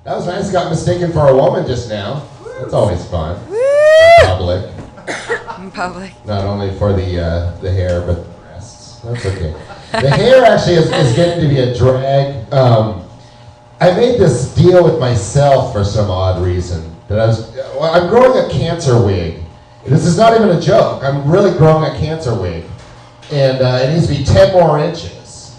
That was nice. Got mistaken for a woman just now. That's always fun. In public. In public. Not only for the hair, but the breasts. That's okay. The hair actually is getting to be a drag. I made this deal with myself for some odd reason. I'm growing a cancer wig. This is not even a joke. I'm really growing a cancer wig. And it needs to be 10 more inches.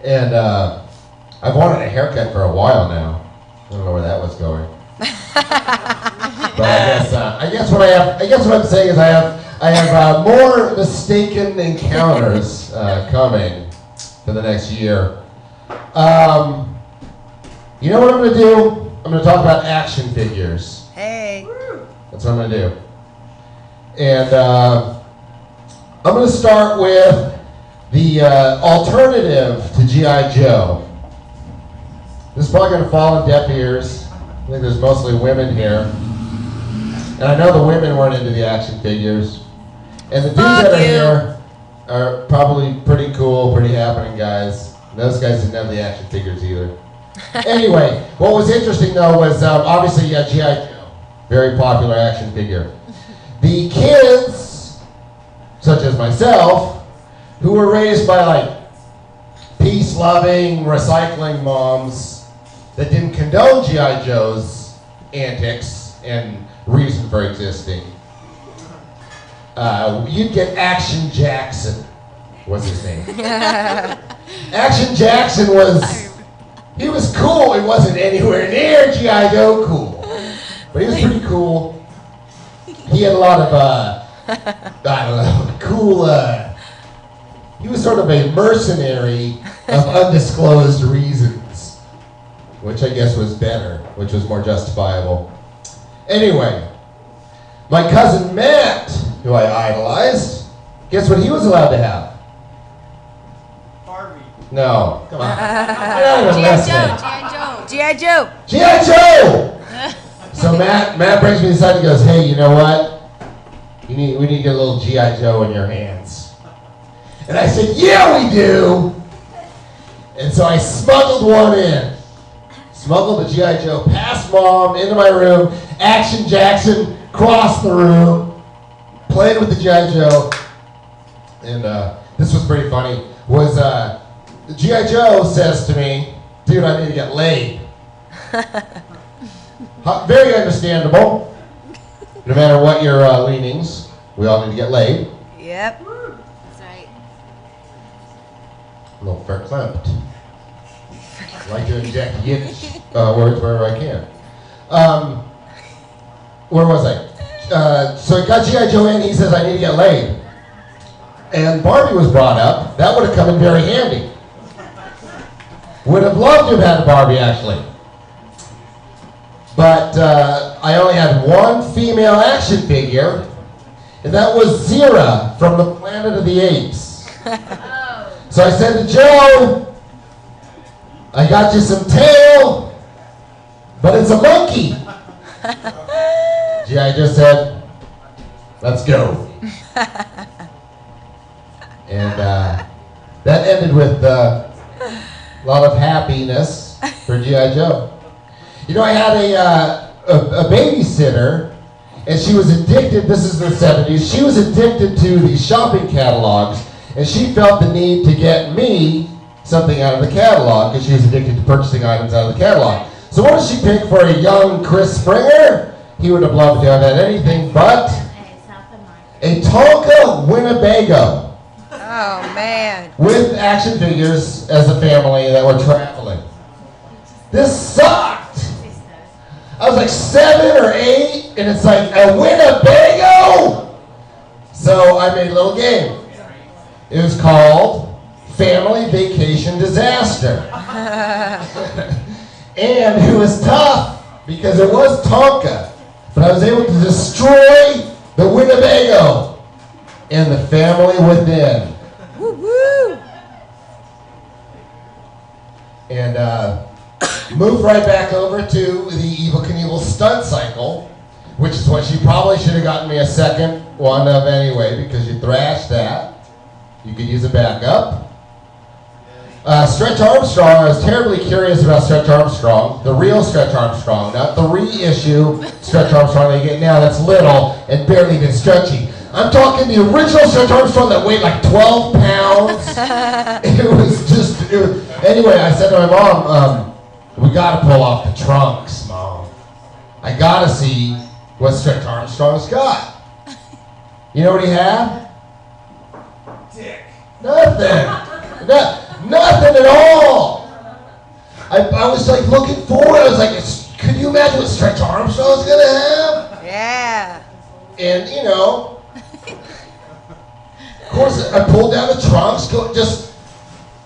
And I've wanted a haircut for a while now. I don't know where that was going. But I guess what I'm saying is I have more mistaken encounters coming for the next year. You know what I'm going to do? I'm going to talk about action figures. Hey. That's what I'm going to do. And I'm going to start with the alternative to G.I. Joe. This is probably going to fall on deaf ears. I think there's mostly women here. And I know the women weren't into the action figures. And the dudes that are here are probably pretty cool, pretty happening guys. Those guys didn't have the action figures either. Anyway, what was interesting though was obviously you got G.I. Joe, very popular action figure. The kids, such as myself, who were raised by like peace-loving, recycling moms that didn't condone G.I. Joe's antics and reason for existing, you'd get Action Jackson, was his name. Action Jackson he was cool. He wasn't anywhere near G.I. Joe cool, but he was pretty cool. He had a lot of, cool, he was sort of a mercenary of undisclosed reasons, which I guess was better, which was more justifiable. Anyway, my cousin Matt, who I idolized, guess what he was allowed to have? Barbie. No, come on. G.I. Joe. G.I. Joe! So Matt brings me aside and goes, hey, you know what? We need to get a little G.I. Joe in your hands. And I said, yeah, we do! And so I smuggled one in. Smuggled the G.I. Joe past Mom, into my room. Action Jackson crossed the room. Played with the G.I. Joe. And this was pretty funny. G.I. Joe says to me, dude, I need to get laid. Very understandable. No matter what your leanings, we all need to get laid. Yep. That's right. A little verklempt. I like to inject Yiddish words wherever I can. Where was I? So I got G.I. Joe in, he says I need to get laid. And Barbie was brought up. That would have come in very handy. Would have loved to have had a Barbie, actually. But I only had one female action figure, and that was Zira from the Planet of the Apes. So I said to Joe, I got you some tail, but it's a monkey. G.I. just said, let's go. And that ended with a lot of happiness for G.I. Joe. You know, I had a babysitter, and she was addicted, this is the 70s, she was addicted to these shopping catalogs, and she felt the need to get me something out of the catalog, because she was addicted to purchasing items out of the catalog. So what did she pick for a young Chris Springer? He would have loved to have had anything but a Tonka Winnebago. Oh, man. With action figures as a family that were traveling. This sucked. I was like 7 or 8, and it's like a Winnebago. So I made a little game. It was called Family Vacation Disaster. And it was tough because it was Tonka, but I was able to destroy the Winnebago and the family within. Woo-woo. And move right back over to the Evel Knievel stunt cycle, which is what you probably should have gotten me a second one of anyway, because you thrashed that. You could use a backup. Stretch Armstrong, I was terribly curious about Stretch Armstrong, the real Stretch Armstrong, not the reissue Stretch Armstrong they get now that's little and barely even stretchy. I'm talking the original Stretch Armstrong that weighed like 12 pounds. Anyway, I said to my mom, we gotta pull off the trunks, Mom. I gotta see what Stretch Armstrong's got. You know what he had? Dick. Nothing. Nothing at all. I was like looking forward. I was like, could you imagine what Stretch Armstrong's gonna have? Yeah. And you know, of course, I pulled down the trunks, just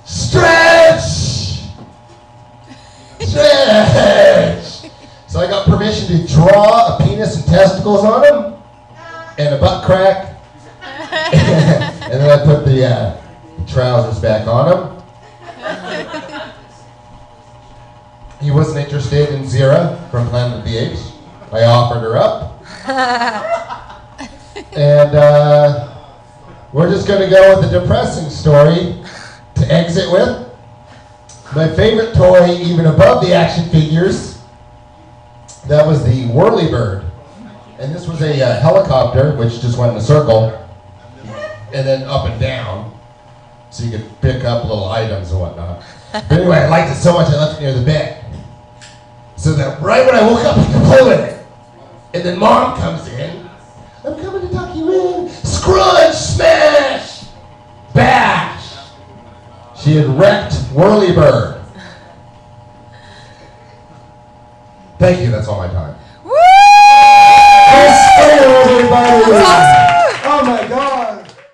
stretch. So I got permission to draw a penis and testicles on him, and a butt crack, and then I put the trousers back on him. He wasn't interested in Zira from Planet of the Apes. I offered her up. And we're just going to go with a depressing story to exit with. My favorite toy, even above the action figures, that was the Whirlybird. And this was a helicopter, which just went in a circle, and then up and down, so you could pick up little items and whatnot. But anyway, I liked it so much I left it near the bed. So that right when I woke up, I could play with it. And then Mom comes in. I'm coming to tuck you in. Scrunch, smash, bash. She had wrecked Whirlybird.